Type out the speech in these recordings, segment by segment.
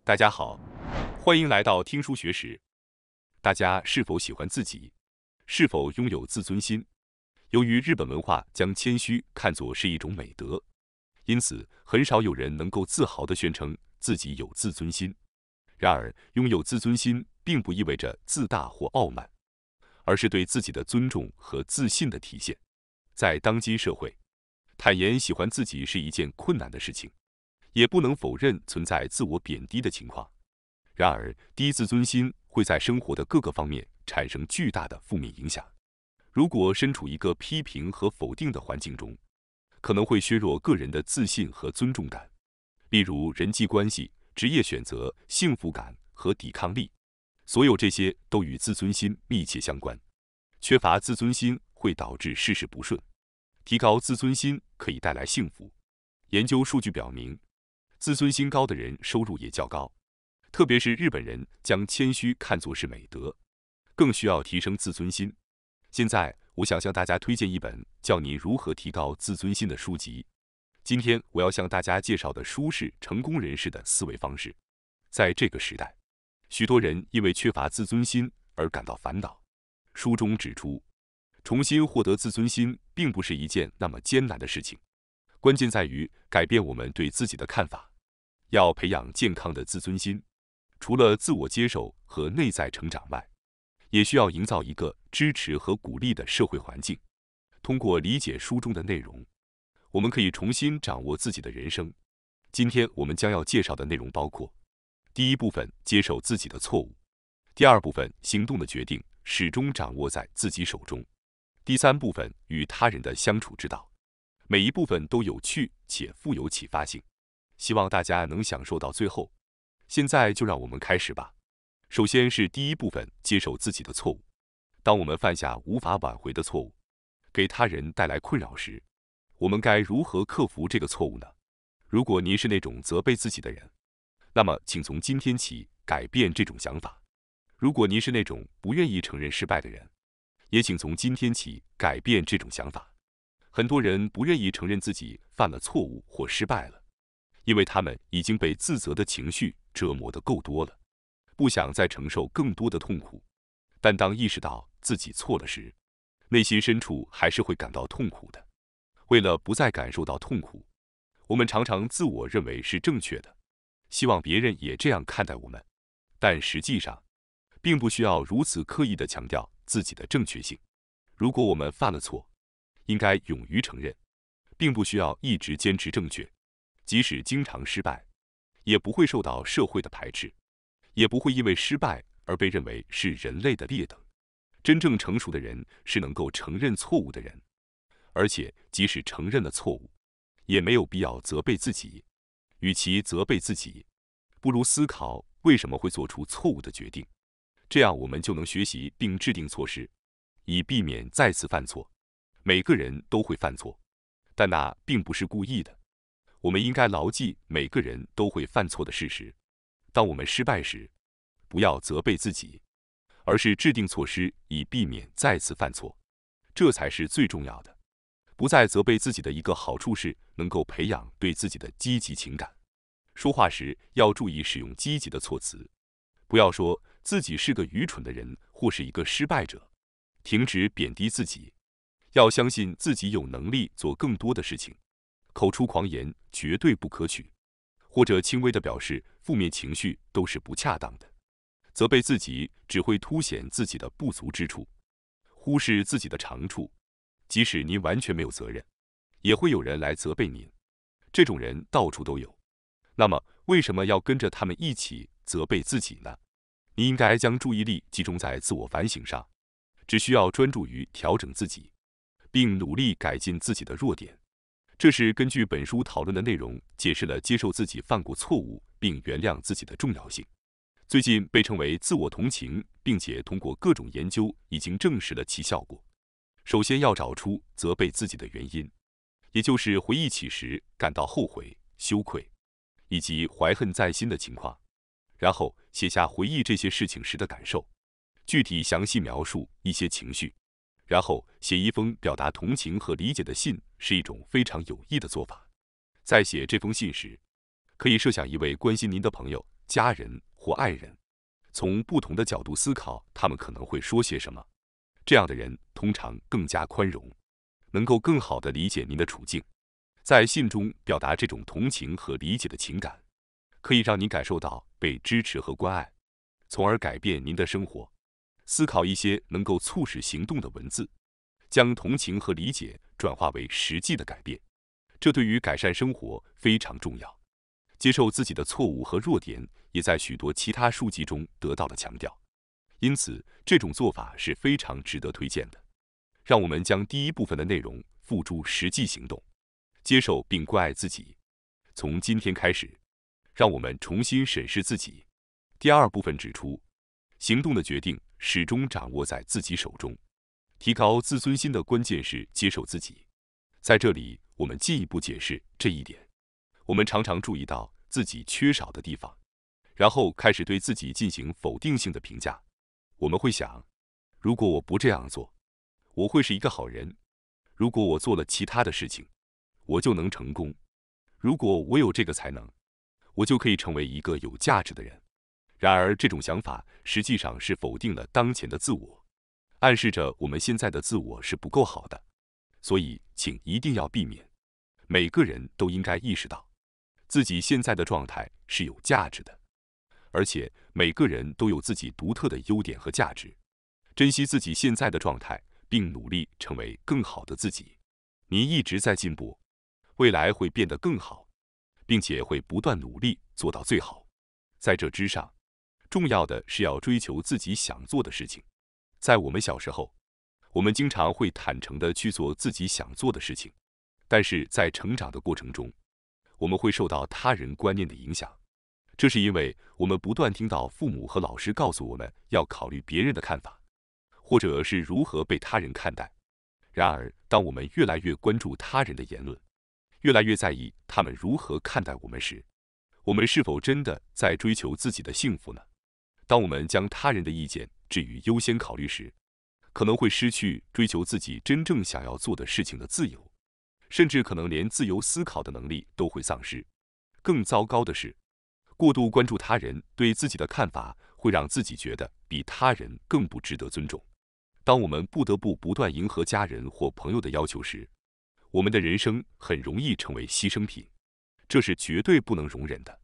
大家好，欢迎来到听书学史。大家是否喜欢自己？是否拥有自尊心？由于日本文化将谦虚看作是一种美德，因此很少有人能够自豪地宣称自己有自尊心。然而，拥有自尊心并不意味着自大或傲慢，而是对自己的尊重和自信的体现。在当今社会，坦言喜欢自己是一件困难的事情。也不能否认存在自我贬低的情况。然而，低自尊心会在生活的各个方面产生巨大的负面影响。如果身处一个批评和否定的环境中，可能会削弱个人的自信和尊重感，例如人际关系、职业选择、幸福感和抵抗力。所有这些都与自尊心密切相关。缺乏自尊心会导致事事不顺，提高自尊心可以带来幸福。研究数据表明，自尊心高的人收入也较高，特别是日本人将谦虚看作是美德，更需要提升自尊心。现在，我想向大家推荐一本教你如何提高自尊心的书籍。今天我要向大家介绍的书是《成功人士的思维方式》。在这个时代，许多人因为缺乏自尊心而感到烦恼。书中指出，重新获得自尊心并不是一件那么艰难的事情。关键在于改变我们对自己的看法。要培养健康的自尊心，除了自我接受和内在成长外，也需要营造一个支持和鼓励的社会环境。通过理解书中的内容，我们可以重新掌握自己的人生。今天我们将要介绍的内容包括：第一部分，接受自己的错误；第二部分，行动的决定始终掌握在自己手中；第三部分，与他人的相处之道。每一部分都有趣且富有启发性，希望大家能享受到最后。现在就让我们开始吧。首先是第一部分，接受自己的错误。当我们犯下无法挽回的错误，给他人带来困扰时，我们该如何克服这个错误呢？如果您是那种责备自己的人，那么请从今天起改变这种想法。如果您是那种不愿意承认失败的人，也请从今天起改变这种想法。很多人不愿意承认自己犯了错误或失败了，因为他们已经被自责的情绪折磨得够多了，不想再承受更多的痛苦。但当意识到自己错了时，内心深处还是会感到痛苦的。为了不再感受到痛苦，我们常常自我认为是正确的，希望别人也这样看待我们。但实际上，并不需要如此刻意地强调自己的正确性。如果我们犯了错，应该勇于承认，并不需要一直坚持正确。即使经常失败，也不会受到社会的排斥，也不会因为失败而被认为是人类的劣等。真正成熟的人是能够承认错误的人，而且即使承认了错误，也没有必要责备自己。与其责备自己，不如思考为什么会做出错误的决定，这样我们就能学习并制定措施，以避免再次犯错。每个人都会犯错，但那并不是故意的。我们应该牢记每个人都会犯错的事实。当我们失败时，不要责备自己，而是制定措施以避免再次犯错，这才是最重要的。不再责备自己的一个好处是能够培养对自己的积极情感。说话时要注意使用积极的措辞，不要说自己是个愚蠢的人或是一个失败者。停止贬低自己，要相信自己有能力做更多的事情。口出狂言绝对不可取，或者轻微的表示负面情绪都是不恰当的。责备自己只会凸显自己的不足之处，忽视自己的长处。即使您完全没有责任，也会有人来责备您。这种人到处都有。那么，为什么要跟着他们一起责备自己呢？你应该将注意力集中在自我反省上，只需要专注于调整自己，并努力改进自己的弱点。这是根据本书讨论的内容解释了接受自己犯过错误并原谅自己的重要性。最近被称为自我同情，并且通过各种研究已经证实了其效果。首先要找出责备自己的原因，也就是回忆起时感到后悔、羞愧以及怀恨在心的情况，然后写下回忆这些事情时的感受，具体详细描述一些情绪，然后写一封表达同情和理解的信，是一种非常有益的做法。在写这封信时，可以设想一位关心您的朋友，家人或爱人，从不同的角度思考他们可能会说些什么。这样的人通常更加宽容，能够更好地理解您的处境。在信中表达这种同情和理解的情感，可以让您感受到被支持和关爱，从而改变您的生活。思考一些能够促使行动的文字，将同情和理解转化为实际的改变，这对于改善生活非常重要。接受自己的错误和弱点，也在许多其他书籍中得到了强调。因此，这种做法是非常值得推荐的。让我们将第一部分的内容付诸实际行动，接受并关爱自己。从今天开始，让我们重新审视自己。第二部分指出，行动的决定始终掌握在自己手中。提高自尊心的关键是接受自己。在这里，我们进一步解释这一点。我们常常注意到自己缺少的地方，然后开始对自己进行否定性的评价。我们会想，如果我不这样做，我会是一个好人；如果我做了其他的事情，我就能成功；如果我有这个才能，我就可以成为一个有价值的人。然而，这种想法实际上是否定了当前的自我，暗示着我们现在的自我是不够好的。所以，请一定要避免。每个人都应该意识到，自己现在的状态是有价值的，而且每个人都有自己独特的优点和价值。珍惜自己现在的状态，并努力成为更好的自己。你一直在进步，未来会变得更好，并且会不断努力做到最好。在这之上，重要的是要追求自己想做的事情。在我们小时候，我们经常会坦诚地去做自己想做的事情，但是在成长的过程中，我们会受到他人观念的影响。这是因为我们不断听到父母和老师告诉我们要考虑别人的看法，或者是如何被他人看待。然而，当我们越来越关注他人的言论，越来越在意他们如何看待我们时，我们是否真的在追求自己的幸福呢？当我们将他人的意见置于优先考虑时，可能会失去追求自己真正想要做的事情的自由，甚至可能连自由思考的能力都会丧失。更糟糕的是，过度关注他人对自己的看法，会让自己觉得比他人更不值得尊重。当我们不得不不断迎合家人或朋友的要求时，我们的人生很容易成为牺牲品，这是绝对不能容忍的。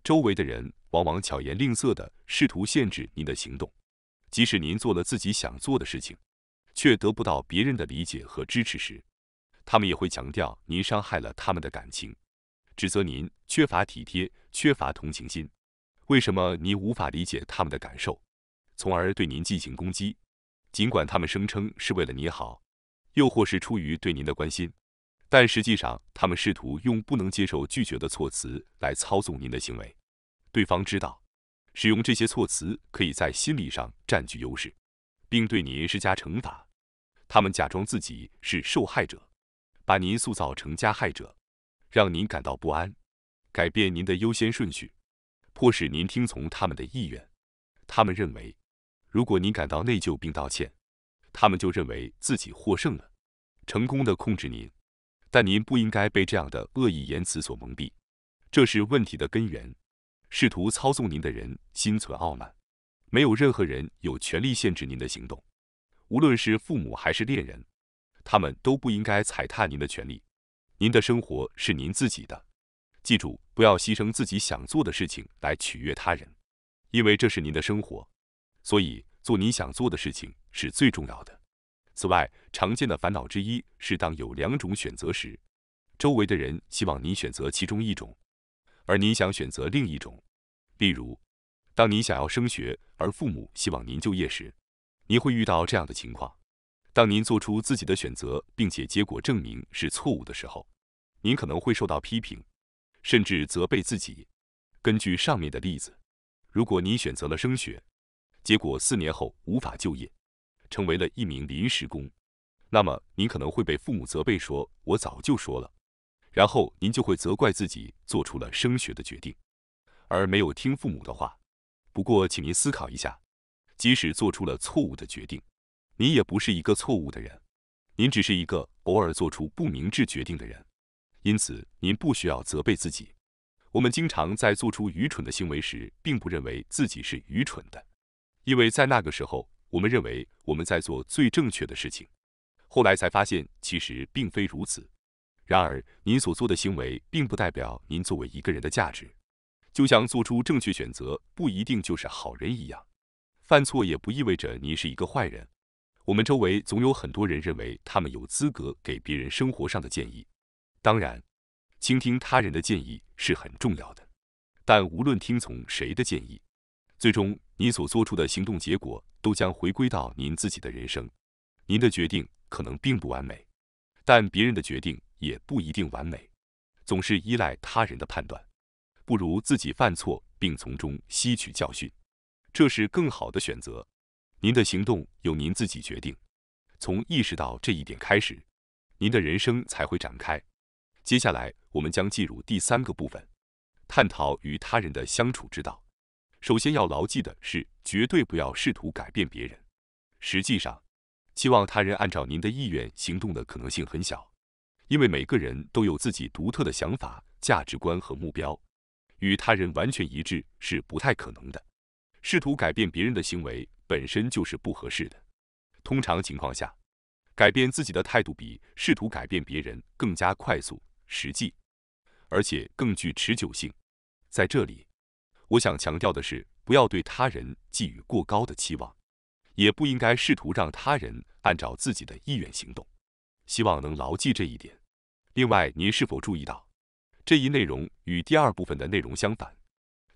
周围的人往往巧言令色地试图限制您的行动，即使您做了自己想做的事情，却得不到别人的理解和支持时，他们也会强调您伤害了他们的感情，指责您缺乏体贴、缺乏同情心。为什么你无法理解他们的感受，从而对您进行攻击？尽管他们声称是为了你好，又或是出于对您的关心，但实际上他们试图用不能接受拒绝的措辞来操纵您的行为。对方知道，使用这些措辞可以在心理上占据优势，并对您施加惩罚。他们假装自己是受害者，把您塑造成加害者，让您感到不安，改变您的优先顺序，迫使您听从他们的意愿。他们认为，如果您感到内疚并道歉，他们就认为自己获胜了，成功地控制您。但您不应该被这样的恶意言辞所蒙蔽，这是问题的根源。试图操纵您的人心存傲慢，没有任何人有权利限制您的行动，无论是父母还是恋人，他们都不应该踩踏您的权利。您的生活是您自己的，记住，不要牺牲自己想做的事情来取悦他人，因为这是您的生活，所以做你想做的事情是最重要的。此外，常见的烦恼之一是，当有两种选择时，周围的人希望你选择其中一种，而您想选择另一种。例如，当你想要升学，而父母希望您就业时，您会遇到这样的情况。当您做出自己的选择，并且结果证明是错误的时候，您可能会受到批评，甚至责备自己。根据上面的例子，如果你选择了升学，结果4年后无法就业，成为了一名临时工，那么您可能会被父母责备说“我早就说了”，然后您就会责怪自己做出了升学的决定，而没有听父母的话。不过，请您思考一下，即使做出了错误的决定，您也不是一个错误的人，您只是一个偶尔做出不明智决定的人。因此，您不需要责备自己。我们经常在做出愚蠢的行为时，并不认为自己是愚蠢的，因为在那个时候，我们认为我们在做最正确的事情。后来才发现，其实并非如此。然而，您所做的行为并不代表您作为一个人的价值，就像做出正确选择不一定就是好人一样，犯错也不意味着你是一个坏人。我们周围总有很多人认为他们有资格给别人生活上的建议。当然，倾听他人的建议是很重要的，但无论听从谁的建议，最终你所做出的行动结果都将回归到您自己的人生。您的决定可能并不完美，但别人的决定也不一定完美。总是依赖他人的判断，不如自己犯错并从中吸取教训，这是更好的选择。您的行动由您自己决定，从意识到这一点开始，您的人生才会展开。接下来，我们将进入第3个部分，探讨与他人的相处之道。首先要牢记的是，绝对不要试图改变别人。实际上，期望他人按照您的意愿行动的可能性很小，因为每个人都有自己独特的想法、价值观和目标，与他人完全一致是不太可能的。试图改变别人的行为本身就是不合适的。通常情况下，改变自己的态度比试图改变别人更加快速、实际，而且更具持久性。在这里，我想强调的是，不要对他人寄予过高的期望，也不应该试图让他人按照自己的意愿行动。希望能牢记这一点。另外，您是否注意到，这一内容与第2部分的内容相反？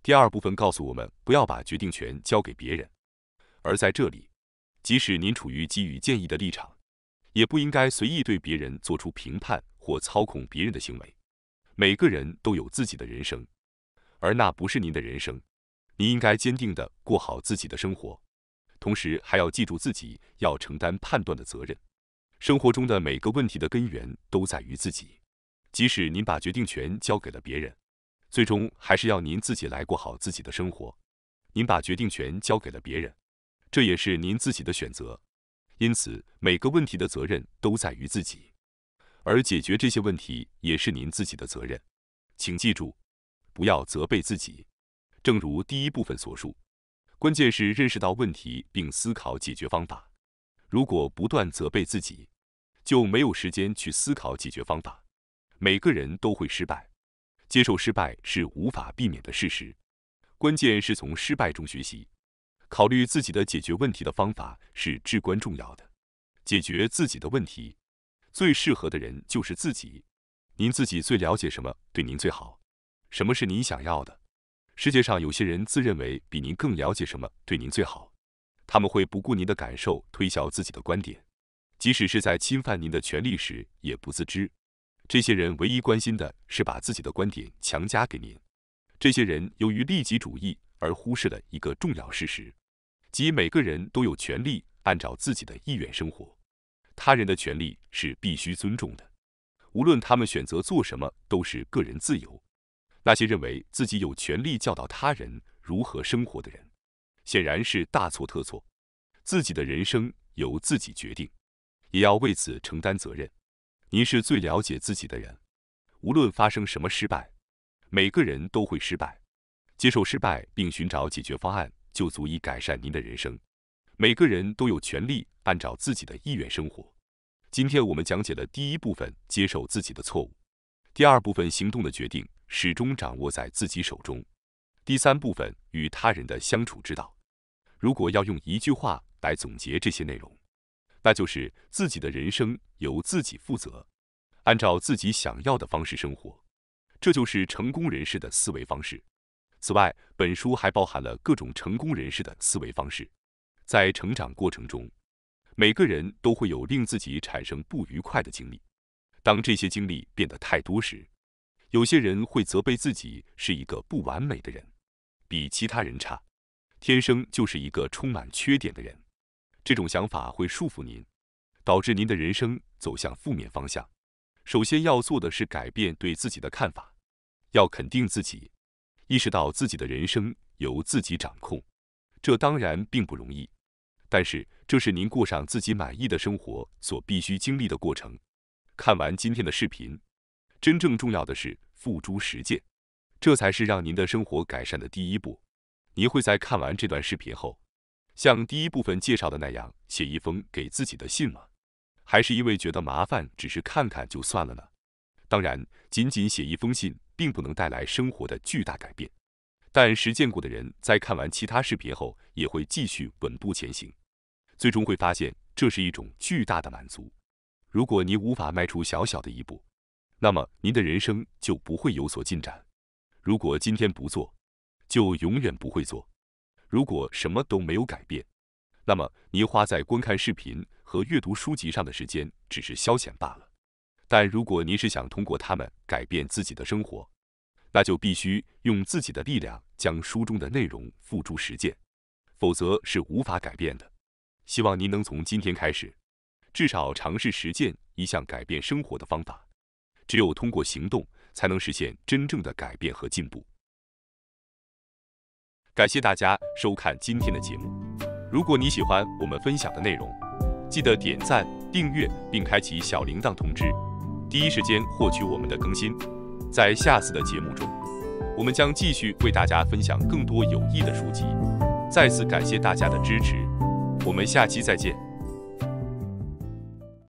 第2部分告诉我们不要把决定权交给别人，而在这里，即使您处于给予建议的立场，也不应该随意对别人做出评判或操控别人的行为。每个人都有自己的人生，而那不是您的人生。你应该坚定地过好自己的生活，同时还要记住自己要承担判断的责任。生活中的每个问题的根源都在于自己，即使您把决定权交给了别人，最终还是要您自己来过好自己的生活。您把决定权交给了别人，这也是您自己的选择。因此，每个问题的责任都在于自己，而解决这些问题也是您自己的责任。请记住，不要责备自己。正如第1部分所述，关键是认识到问题并思考解决方法。如果不断责备自己，就没有时间去思考解决方法。每个人都会失败，接受失败是无法避免的事实。关键是从失败中学习，考虑自己的解决问题的方法是至关重要的。解决自己的问题，最适合的人就是自己。您自己最了解什么对您最好，什么是您想要的。世界上有些人自认为比您更了解什么对您最好，他们会不顾您的感受推销自己的观点，即使是在侵犯您的权利时也不自知。这些人唯一关心的是把自己的观点强加给您。这些人由于利己主义而忽视了一个重要事实，即每个人都有权利按照自己的意愿生活。他人的权利是必须尊重的，无论他们选择做什么都是个人自由。那些认为自己有权利教导他人如何生活的人，显然是大错特错。自己的人生由自己决定，也要为此承担责任。您是最了解自己的人，无论发生什么失败，每个人都会失败。接受失败并寻找解决方案，就足以改善您的人生。每个人都有权利按照自己的意愿生活。今天我们讲解了第1部分，接受自己的错误。第2部分，行动的决定始终掌握在自己手中。第3部分，与他人的相处之道。如果要用一句话来总结这些内容，那就是自己的人生由自己负责，按照自己想要的方式生活，这就是成功人士的思维方式。此外，本书还包含了各种成功人士的思维方式。在成长过程中，每个人都会有令自己产生不愉快的经历。当这些经历变得太多时，有些人会责备自己是一个不完美的人，比其他人差，天生就是一个充满缺点的人。这种想法会束缚您，导致您的人生走向负面方向。首先要做的是改变对自己的看法，要肯定自己，意识到自己的人生由自己掌控。这当然并不容易，但是这是您过上自己满意的生活所必须经历的过程。看完今天的视频，真正重要的是付诸实践。这才是让您的生活改善的第一步。你会在看完这段视频后，像第一部分介绍的那样，写一封给自己的信吗？还是因为觉得麻烦，只是看看就算了呢？当然，仅仅写一封信并不能带来生活的巨大改变，但实践过的人在看完其他视频后，也会继续稳步前行，最终会发现这是一种巨大的满足。如果你无法迈出小小的一步，那么您的人生就不会有所进展。如果今天不做，就永远不会做。如果什么都没有改变，那么你花在观看视频和阅读书籍上的时间只是消遣罢了。但如果你是想通过它们改变自己的生活，那就必须用自己的力量将书中的内容付诸实践，否则是无法改变的。希望您能从今天开始，至少尝试实践一项改变生活的方法。只有通过行动，才能实现真正的改变和进步。感谢大家收看今天的节目。如果你喜欢我们分享的内容，记得点赞、订阅并开启小铃铛通知，第一时间获取我们的更新。在下次的节目中，我们将继续为大家分享更多有益的书籍。再次感谢大家的支持，我们下期再见。